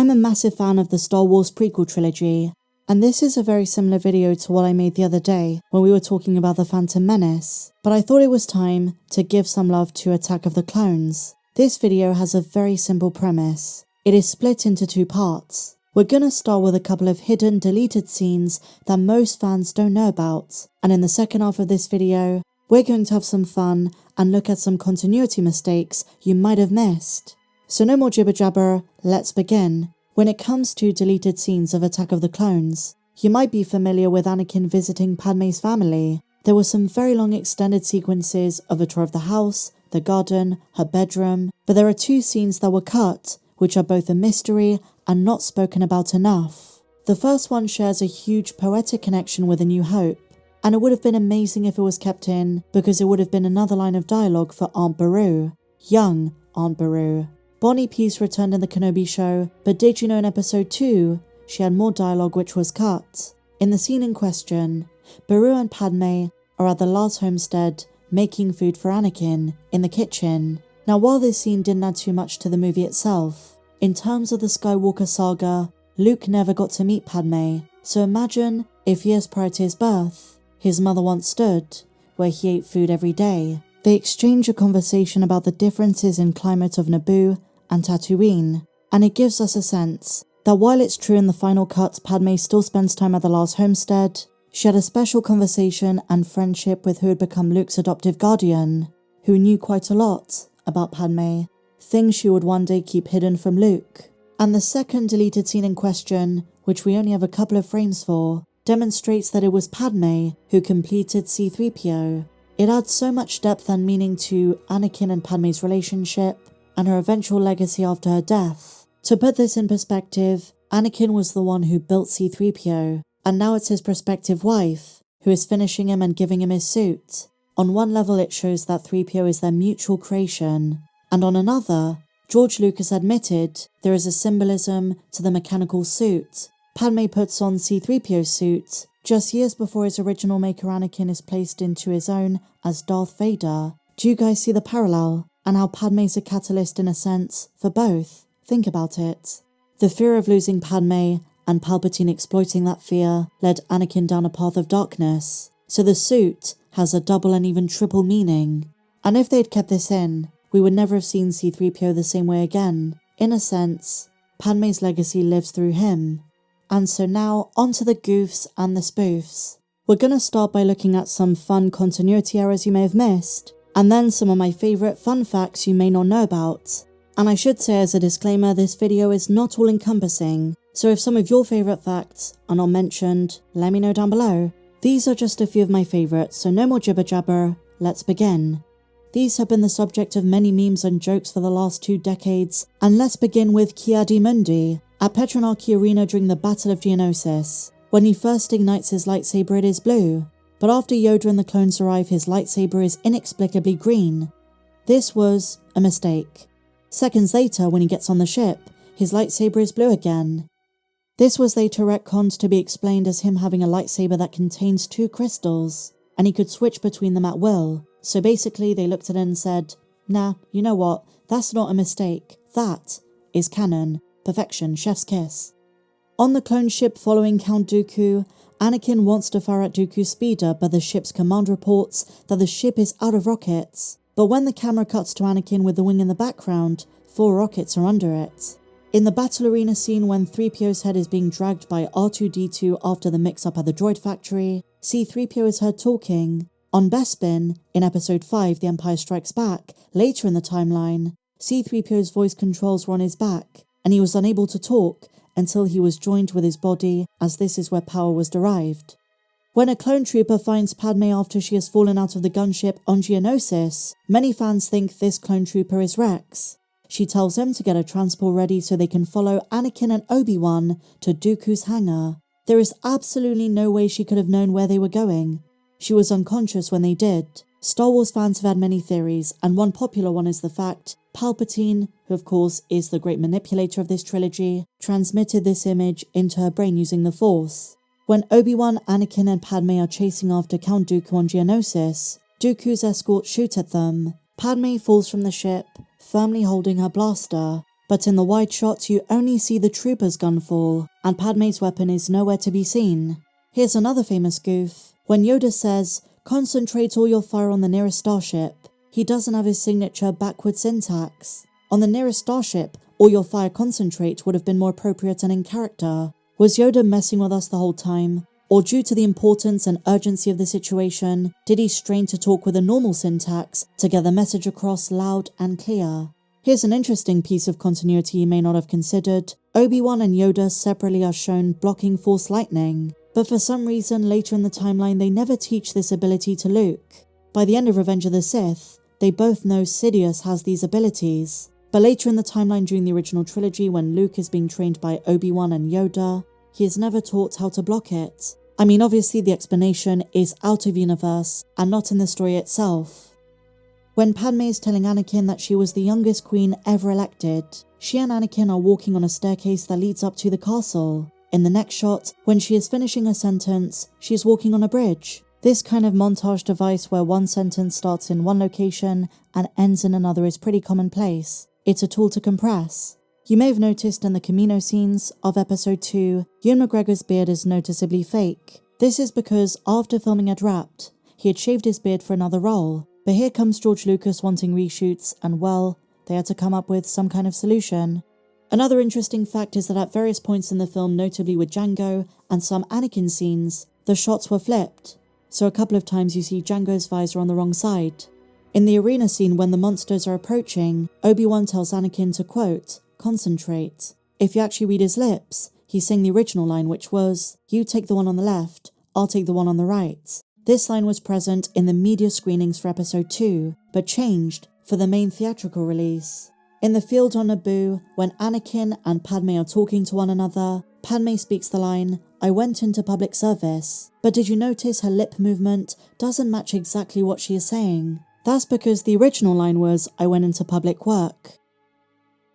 I'm a massive fan of the Star Wars prequel trilogy, and this is a very similar video to what I made the other day when we were talking about the Phantom Menace, but I thought it was time to give some love to Attack of the Clones. This video has a very simple premise. It is split into two parts. We're gonna start with a couple of hidden deleted scenes that most fans don't know about, and in the second half of this video, we're going to have some fun and look at some continuity mistakes you might have missed. So no more jibber jabber, let's begin. When it comes to deleted scenes of Attack of the Clones, you might be familiar with Anakin visiting Padme's family. There were some very long extended sequences of a tour of the house, the garden, her bedroom, but there are two scenes that were cut, which are both a mystery and not spoken about enough. The first one shares a huge poetic connection with A New Hope, and it would have been amazing if it was kept in, because it would have been another line of dialogue for Aunt Beru, young Aunt Beru. Bonnie Peace returned in the Kenobi show, but did you know in episode 2, she had more dialogue which was cut. In the scene in question, Beru and Padme are at the last homestead making food for Anakin in the kitchen. Now while this scene didn't add too much to the movie itself, in terms of the Skywalker saga, Luke never got to meet Padme, so imagine if years prior to his birth, his mother once stood where he ate food every day. They exchange a conversation about the differences in climate of Naboo and Tatooine, and it gives us a sense that while it's true in the final cut Padme still spends time at the last homestead, she had a special conversation and friendship with who had become Luke's adoptive guardian, who knew quite a lot about Padme, things she would one day keep hidden from Luke. And the second deleted scene in question, which we only have a couple of frames for, demonstrates that it was Padme who completed C-3PO. It adds so much depth and meaning to Anakin and Padme's relationship, and her eventual legacy after her death. To put this in perspective, Anakin was the one who built C-3PO, and now it's his prospective wife who is finishing him and giving him his suit. On one level it shows that 3PO is their mutual creation, and on another, George Lucas admitted there is a symbolism to the mechanical suit. Padme puts on C-3PO's suit just years before his original maker Anakin is placed into his own as Darth Vader. Do you guys see the parallel? And how Padme's a catalyst in a sense for both? Think about it. The fear of losing Padme and Palpatine exploiting that fear led Anakin down a path of darkness. So the suit has a double and even triple meaning. And if they'd kept this in, we would never have seen C-3PO the same way again. In a sense, Padme's legacy lives through him. And so now, onto the goofs and the spoofs. We're gonna start by looking at some fun continuity errors you may have missed, and then some of my favourite fun facts you may not know about. And I should say as a disclaimer, this video is not all encompassing, so if some of your favourite facts are not mentioned, let me know down below. These are just a few of my favourites, so no more jibber jabber, let's begin. These have been the subject of many memes and jokes for the last 2 decades, and let's begin with Ki-Adi-Mundi. At Petronarchy Arena during the Battle of Geonosis, when he first ignites his lightsaber it is blue, but after Yoda and the clones arrive his lightsaber is inexplicably green. This was a mistake. Seconds later when he gets on the ship, his lightsaber is blue again. This was later retconned to be explained as him having a lightsaber that contains 2 crystals, and he could switch between them at will. So basically they looked at it and said, nah, you know what, that's not a mistake, that is canon. Perfection, chef's kiss. On the clone ship following Count Dooku, Anakin wants to fire at Dooku's speeder, but the ship's command reports that the ship is out of rockets. But when the camera cuts to Anakin with the wing in the background, 4 rockets are under it. In the battle arena scene when 3PO's head is being dragged by R2-D2 after the mix-up at the droid factory, C-3PO is heard talking. On Bespin, in episode 5 The Empire Strikes Back, later in the timeline, C-3PO's voice controls were on his back, and he was unable to talk until he was joined with his body, as this is where power was derived. When a clone trooper finds Padme after she has fallen out of the gunship on Geonosis, many fans think this clone trooper is Rex. She tells him to get a transport ready so they can follow Anakin and Obi-Wan to Dooku's hangar. There is absolutely no way she could have known where they were going. She was unconscious when they did. Star Wars fans have had many theories, and one popular one is the fact Palpatine, who of course is the great manipulator of this trilogy, transmitted this image into her brain using the Force. When Obi-Wan, Anakin and Padme are chasing after Count Dooku on Geonosis, Dooku's escorts shoot at them. Padme falls from the ship, firmly holding her blaster. but in the wide shot you only see the trooper's gun fall, and Padme's weapon is nowhere to be seen. Here's another famous goof. When Yoda says, "Concentrate all your fire on the nearest starship," he doesn't have his signature backward syntax. On the nearest starship, "all your fire concentrate" would have been more appropriate and in character. Was Yoda messing with us the whole time? Or due to the importance and urgency of the situation, did he strain to talk with a normal syntax to get the message across loud and clear? Here's an interesting piece of continuity you may not have considered. Obi-Wan and Yoda separately are shown blocking Force lightning, but for some reason later in the timeline they never teach this ability to Luke. By the end of Revenge of the Sith, they both know Sidious has these abilities, but later in the timeline during the original trilogy when Luke is being trained by Obi-Wan and Yoda, he is never taught how to block it. I mean, obviously the explanation is out of universe and not in the story itself. When Padme is telling Anakin that she was the youngest queen ever elected, she and Anakin are walking on a staircase that leads up to the castle. In the next shot, when she is finishing a sentence, she is walking on a bridge. This kind of montage device where one sentence starts in one location and ends in another is pretty commonplace. It's a tool to compress. You may have noticed in the Camino scenes of episode 2, Ewan McGregor's beard is noticeably fake. This is because after filming had wrapped, he had shaved his beard for another role. But here comes George Lucas wanting reshoots and well, they had to come up with some kind of solution. Another interesting fact is that at various points in the film, notably with Jango and some Anakin scenes, the shots were flipped. So a couple of times you see Jango's visor on the wrong side. In the arena scene when the monsters are approaching, Obi-Wan tells Anakin to quote, "Concentrate." If you actually read his lips, he's saying the original line which was, "You take the one on the left, I'll take the one on the right." This line was present in the media screenings for episode 2, but changed for the main theatrical release. In the field on Naboo, when Anakin and Padme are talking to one another, Padme speaks the line, "I went into public service," but did you notice her lip movement doesn't match exactly what she is saying? That's because the original line was, "I went into public work."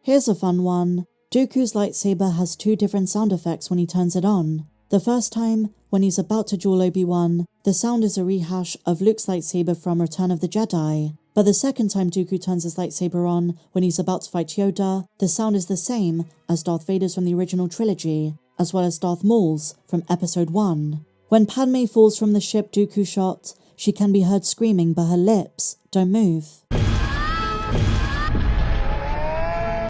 Here's a fun one. Dooku's lightsaber has 2 different sound effects when he turns it on. The first time, when he's about to duel Obi-Wan, the sound is a rehash of Luke's lightsaber from Return of the Jedi. But the second time Dooku turns his lightsaber on, when he's about to fight Yoda, the sound is the same as Darth Vader's from the original trilogy, as well as Darth Maul's from episode 1. When Padme falls from the ship Dooku shot, she can be heard screaming but her lips don't move.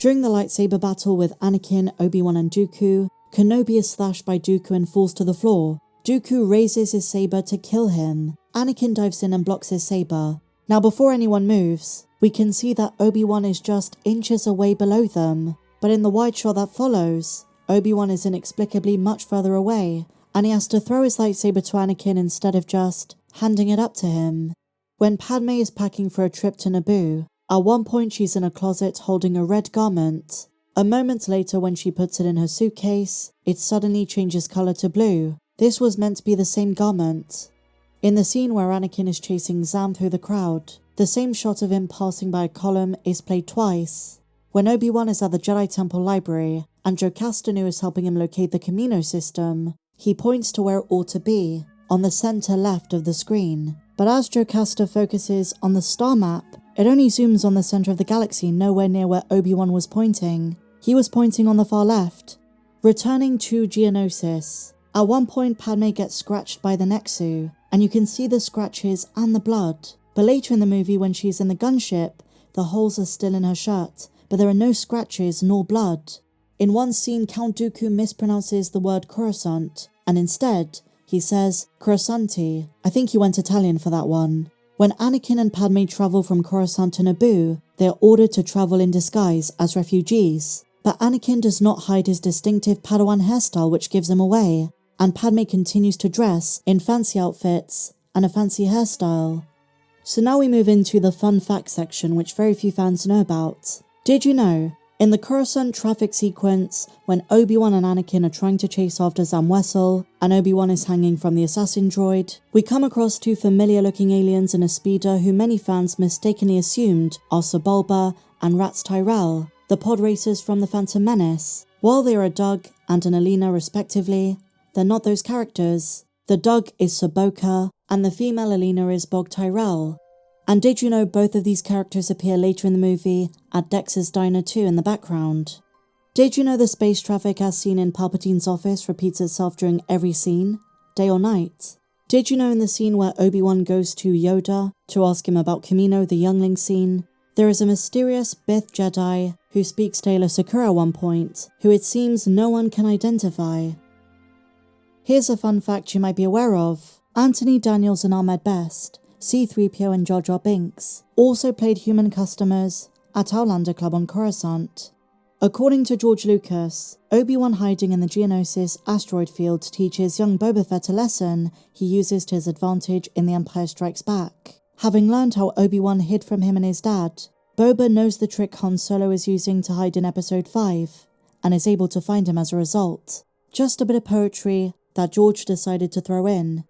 During the lightsaber battle with Anakin, Obi-Wan and Dooku, Kenobi is slashed by Dooku and falls to the floor. Dooku raises his saber to kill him. Anakin dives in and blocks his saber. Now before anyone moves, we can see that Obi-Wan is just inches away below them. But in the wide shot that follows, Obi-Wan is inexplicably much further away, and he has to throw his lightsaber to Anakin instead of just handing it up to him. When Padme is packing for a trip to Naboo, at one point she's in a closet holding a red garment. A moment later when she puts it in her suitcase, it suddenly changes colour to blue. This was meant to be the same garment. In the scene where Anakin is chasing Zam through the crowd, the same shot of him passing by a column is played twice. When Obi-Wan is at the Jedi Temple Library and Jocasta Nu is helping him locate the Camino system, he points to where it ought to be, on the centre left of the screen. But as Jocasta focuses on the star map, it only zooms on the centre of the galaxy, nowhere near where Obi-Wan was pointing. He was pointing on the far left. Returning to Geonosis, at one point Padme gets scratched by the Nexu, and you can see the scratches and the blood. But later in the movie when she's in the gunship, the holes are still in her shirt, but there are no scratches nor blood. In one scene, Count Dooku mispronounces the word Coruscant, and instead, he says Coruscanti. I think he went Italian for that one. When Anakin and Padme travel from Coruscant to Naboo, they are ordered to travel in disguise as refugees. But Anakin does not hide his distinctive Padawan hairstyle which gives him away, and Padme continues to dress in fancy outfits and a fancy hairstyle. So now we move into the fun fact section which very few fans know about. Did you know, in the Coruscant traffic sequence, when Obi-Wan and Anakin are trying to chase after Zam Wesell, and Obi-Wan is hanging from the assassin droid, we come across 2 familiar-looking aliens in a speeder who many fans mistakenly assumed are Sebulba and Rats Tyrell, the pod racers from the Phantom Menace. While they are a Doug and an Alina respectively, they're not those characters. The Doug is Soboka, and the female Alina is Bog Tyrell. And did you know both of these characters appear later in the movie at Dex's Diner 2 in the background? Did you know the space traffic as seen in Palpatine's office repeats itself during every scene, day or night? Did you know in the scene where Obi-Wan goes to Yoda to ask him about Kamino the youngling scene, there is a mysterious Bith Jedi who speaks to Aayla Secura at one point, who it seems no one can identify? Here's a fun fact you might be aware of. Anthony Daniels and Ahmed Best, C-3PO and Jar Jar Binks, also played human customers at Outlander Club on Coruscant. According to George Lucas, Obi-Wan hiding in the Geonosis asteroid field teaches young Boba Fett a lesson he uses to his advantage in The Empire Strikes Back. Having learned how Obi-Wan hid from him and his dad, Boba knows the trick Han Solo is using to hide in Episode 5, and is able to find him as a result. Just a bit of poetry that George decided to throw in,